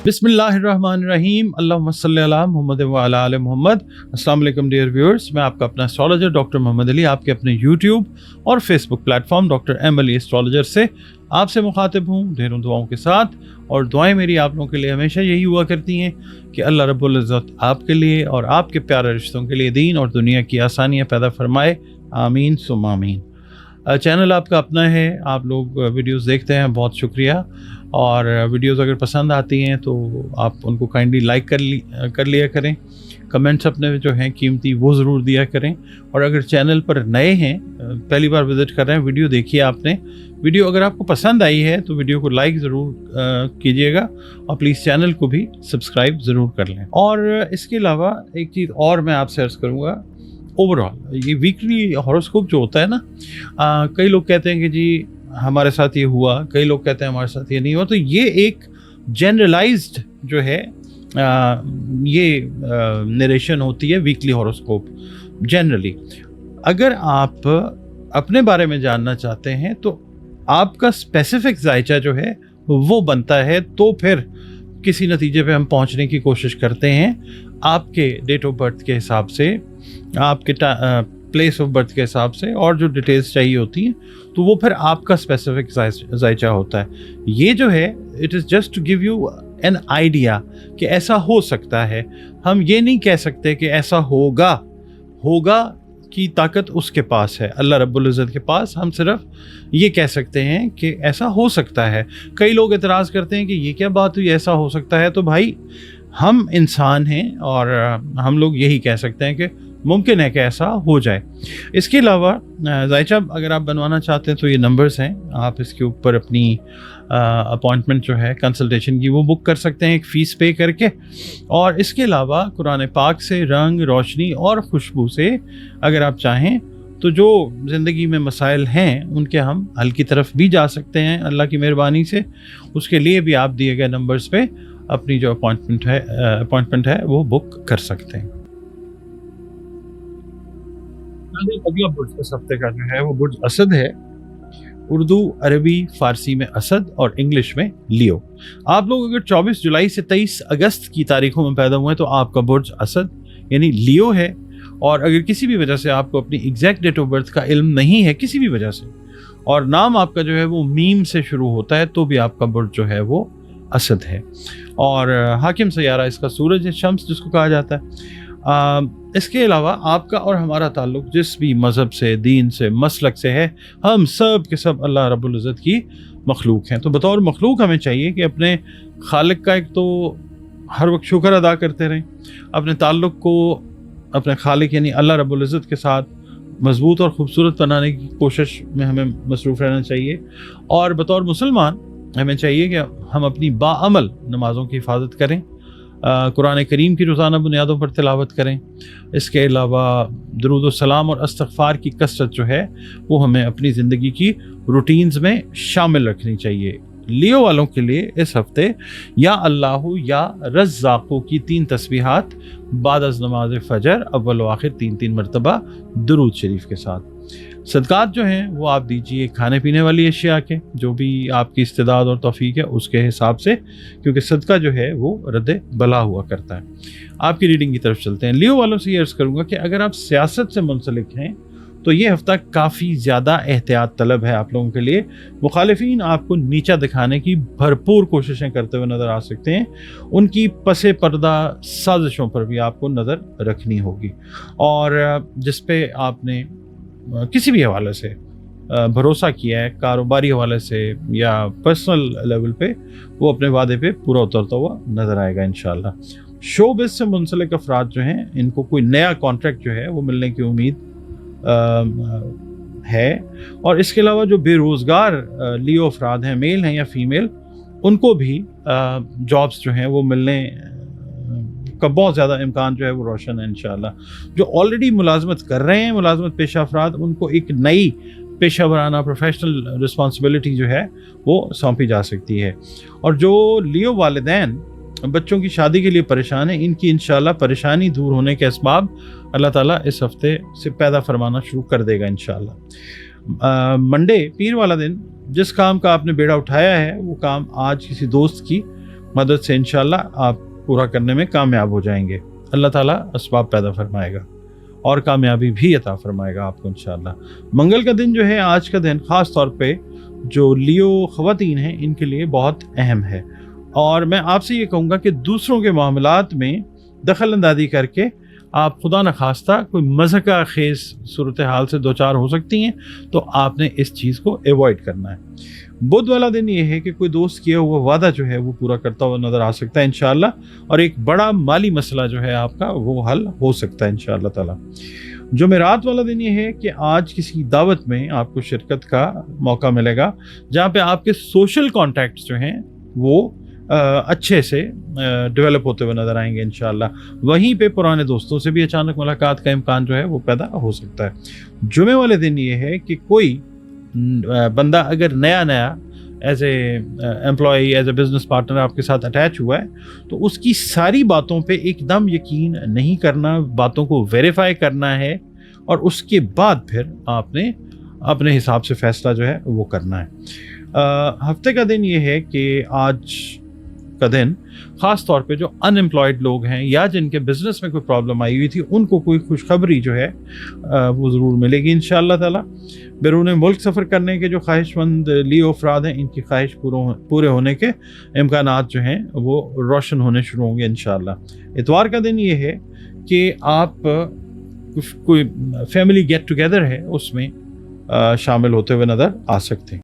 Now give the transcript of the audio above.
बिस्मिल्लाहिर्रहमानिर्रहीम, अल्लाहुम्मा सल्ली अला मुहम्मद व अला आले मुहम्मद। अस्सलाम वालेकुम डियर व्यूअर्स, मैं आपका अपना एस्ट्रोलॉजर डॉक्टर मोहम्मद अली आपके अपने यूट्यूब और Facebook platform doctor M Ali astrologer से आपसे मुखातिब हूँ ढेरों दुआओं के साथ। और दुआएं मेरी आप लोगों के लिए हमेशा यही हुआ करती हैं कि अल्लाह रब्बुल इज़्ज़त आपके लिए और आपके प्यारे रिश्तों के लिए दीन और दुनिया की आसानियाँ पैदा फरमाए, आमीन सुम्मा आमीन। चैनल आपका अपना है, आप लोग वीडियोस देखते हैं, बहुत शुक्रिया। और वीडियोस अगर पसंद आती हैं तो आप उनको काइंडली लाइक कर लिया करें, कमेंट्स अपने जो हैं कीमती वो ज़रूर दिया करें। और अगर चैनल पर नए हैं, पहली बार विज़िट कर रहे हैं, वीडियो देखिए आपने, वीडियो अगर आपको पसंद आई है तो वीडियो को लाइक ज़रूर कीजिएगा और प्लीज़ चैनल को भी सब्सक्राइब ज़रूर कर लें। और इसके अलावा एक चीज़ और मैं आपसे अर्ज़ करूँगा, ओवरऑल ये वीकली हॉरोस्कोप जो होता है ना, कई लोग कहते हैं कि जी हमारे साथ ये हुआ, कई लोग कहते हैं हमारे साथ ये नहीं हुआ। तो ये एक जनरलाइज्ड जो है ये नरेशन होती है वीकली हॉरोस्कोप जनरली। अगर आप अपने बारे में जानना चाहते हैं तो आपका स्पेसिफिक जायचा जो है वो बनता है, तो फिर किसी नतीजे पे हम पहुंचने की कोशिश करते हैं आपके डेट ऑफ बर्थ के हिसाब से, आपके प्लेस ऑफ बर्थ के हिसाब से, और जो डिटेल्स चाहिए होती हैं तो वो फिर आपका स्पेसिफिक जायचा होता है। ये जो है it is just to give you an idea कि ऐसा हो सकता है। हम ये नहीं कह सकते कि ऐसा होगा की ताकत उसके पास है, अल्लाह रब्बुल इज़्ज़त के पास। हम सिर्फ ये कह सकते हैं कि ऐसा हो सकता है। कई लोग एतराज़ करते हैं कि ये क्या बात हुई, ऐसा हो सकता है। तो भाई हम इंसान हैं और हम लोग यही कह सकते हैं कि मुमकिन है कि ऐसा हो जाए। इसके अलावा जायचा अगर आप बनवाना चाहते हैं तो ये नंबर्स हैं, आप इसके ऊपर अपनी अपॉइंटमेंट जो है कंसल्टेशन की वो बुक कर सकते हैं एक फ़ीस पे करके। और इसके अलावा कुरान पाक से रंग, रोशनी और खुशबू से अगर आप चाहें तो जो ज़िंदगी में मसाइल हैं उनके हम हल की तरफ भी जा सकते हैं अल्लाह की मेहरबानी से। उसके लिए भी आप दिए गए नंबर्स पे अपनी जो अपॉइंटमेंट है वो बुक कर सकते हैं। अगला बुर्ज इस हफ्ते का जो है वो बुर्ज असद है। उर्दू, अरबी, फारसी में असद और इंग्लिश में लियो। आप लोग अगर 24 जुलाई से 23 अगस्त की तारीखों में पैदा हुए हैं तो आपका बुर्ज असद यानी लियो है। और अगर किसी भी वजह से आपको अपनी एग्जैक्ट डेट ऑफ बर्थ का इल्म नहीं है, किसी भी वजह से, और नाम आपका जो है वो मीम से शुरू होता है, तो भी आपका बुर्ज जो है वो असद है। और हाकिम सयारा इसका सूरज है, शम्स जिसको कहा जाता है। इसके अलावा आपका और हमारा ताल्लुक़ जिस भी मज़हब से, दीन से, मसलक से है, हम सब के सब अल्लाह रब्बुल इज़्ज़त की मखलूक हैं। तो बतौर मखलूक हमें चाहिए कि अपने खालिक का एक तो हर वक्त शुक्र अदा करते रहें, अपने ताल्लुक़ को अपने खालिक यानी अल्लाह रब्बुल इज़्ज़त के साथ मज़बूत और ख़ूबसूरत बनाने की कोशिश में हमें मसरूफ़ रहना चाहिए। और बतौर मुसलमान हमें चाहिए कि हम अपनी बाअमल नमाज़ों की हिफाजत करें, कुरान करीम की रोज़ाना बुनियादों पर तिलावत करें। इसके अलावा दुरूद व सलाम और इस्तग़फ़ार की कसरत जो है वो हमें अपनी ज़िंदगी की रूटीन्स में शामिल रखनी चाहिए। लियो वालों के लिए इस हफ्ते या अल्लाहु या रज़्ज़ाक़ु की 3 तस्बीहात बाद अज़ नमाज़ फ़जर अव्वल व आखिर 3-3 मरतबा दुरूद शरीफ के साथ। सदक़ात जो हैं वो आप दीजिए खाने पीने वाली अशिया के, जो भी आपकी इस्तिदाद और तौफ़ीक है उसके हिसाब से, क्योंकि सदका जो है वो रद्द बला हुआ करता है। आपकी रीडिंग की तरफ चलते हैं। लियो वालों से ये अर्ज़ करूँगा कि अगर आप सियासत से मुंसलिक हैं तो ये हफ़्ता काफ़ी ज़्यादा एहतियात तलब है आप लोगों के लिए। मुखालिफिन आपको नीचा दिखाने की भरपूर कोशिशें करते हुए नज़र आ सकते हैं। उनकी पसे पर्दा साजिशों पर भी आपको नज़र रखनी होगी। और जिस पे आपने किसी भी हवाले से भरोसा किया है, कारोबारी हवाले से या पर्सनल लेवल पे, वो अपने वादे पे पूरा उतरता हुआ नज़र आएगा इंशाल्लाह। शोबिज़ से मुंसलिक अफराद जो हैं इनको कोई नया कॉन्ट्रैक्ट जो है वो मिलने की उम्मीद है। और इसके अलावा जो बेरोज़गार लियो अफराद हैं, मेल हैं या फ़ीमेल, उनको भी जॉब्स जो हैं वो मिलने का बहुत ज़्यादा इम्कान जो है वो रोशन है इंशाल्लाह। जो ऑलरेडी मुलाजमत कर रहे हैं, मुलाजमत पेशा अफराद, उनको एक नई पेशा वराना प्रोफेशनल रिस्पॉन्सिबिलिटी जो है वो सौंपी जा सकती है। और जो लियो वालिदैन बच्चों की शादी के लिए परेशान है, इनकी इंशाल्लाह परेशानी दूर होने के असबाब अल्लाह ताला इस हफ्ते से पैदा फरमाना शुरू कर देगा इंशाल्लाह। मंडे, पीर वाला दिन, जिस काम का आपने बेड़ा उठाया है वो काम आज किसी दोस्त की मदद से इंशाल्लाह आप पूरा करने में कामयाब हो जाएंगे। अल्लाह ताला असबाब पैदा फरमाएगा और कामयाबी भी अता फरमाएगा आपको इंशाल्लाह। मंगल का दिन जो है, आज का दिन ख़ास तौर पे जो लियो ख़वातीन हैं इनके लिए बहुत अहम है, और मैं आपसे ये कहूँगा कि दूसरों के मामलात में दखल अंदाजी करके आप खुदा न खास्ता कोई मज़हका खेज़ सूरत हाल से दो चार हो सकती हैं, तो आपने इस चीज़ को एवॉइड करना है। बुध वाला दिन ये है कि कोई दोस्त किया हुआ वादा जो है वो पूरा करता हुआ नज़र आ सकता है इंशाअल्लाह, और एक बड़ा माली मसला जो है आपका वो हल हो सकता है इंशाअल्लाह ताला। जुमेरात वाला दिन ये है कि आज किसी दावत में आपको शिरकत का मौका मिलेगा जहाँ पे आपके सोशल कॉन्टैक्ट्स जो हैं वो अच्छे से डेवलप होते हुए नज़र आएंगे इंशाअल्लाह। वहीं पे पुराने दोस्तों से भी अचानक मुलाकात का इम्कान जो है वो पैदा हो सकता है। जुमे वाले दिन ये है कि कोई बंदा अगर नया as a employee, as a business partner आपके साथ अटैच हुआ है, तो उसकी सारी बातों पे एकदम यकीन नहीं करना, बातों को वेरीफाई करना है, और उसके बाद फिर आपने अपने हिसाब से फ़ैसला जो है वो करना है। हफ्ते का दिन ये है कि आज का दिन ख़ास तौर पे जो अनएम्प्लॉयड लोग हैं या जिनके बिज़नेस में कोई प्रॉब्लम आई हुई थी उनको कोई खुशखबरी जो है वो ज़रूर मिलेगी इंशाअल्लाह ताला। बैरून मुल्क सफ़र करने के जो ख्वाहिशमंद लियो अफराद हैं, इनकी ख्वाहिश पूरे होने के इम्कानात जो हैं वो रोशन होने शुरू होंगे इंशाअल्लाह। इतवार का दिन ये है कि आप कोई फैमिली गेट टुगेदर है उसमें शामिल होते हुए नज़र आ सकते हैं।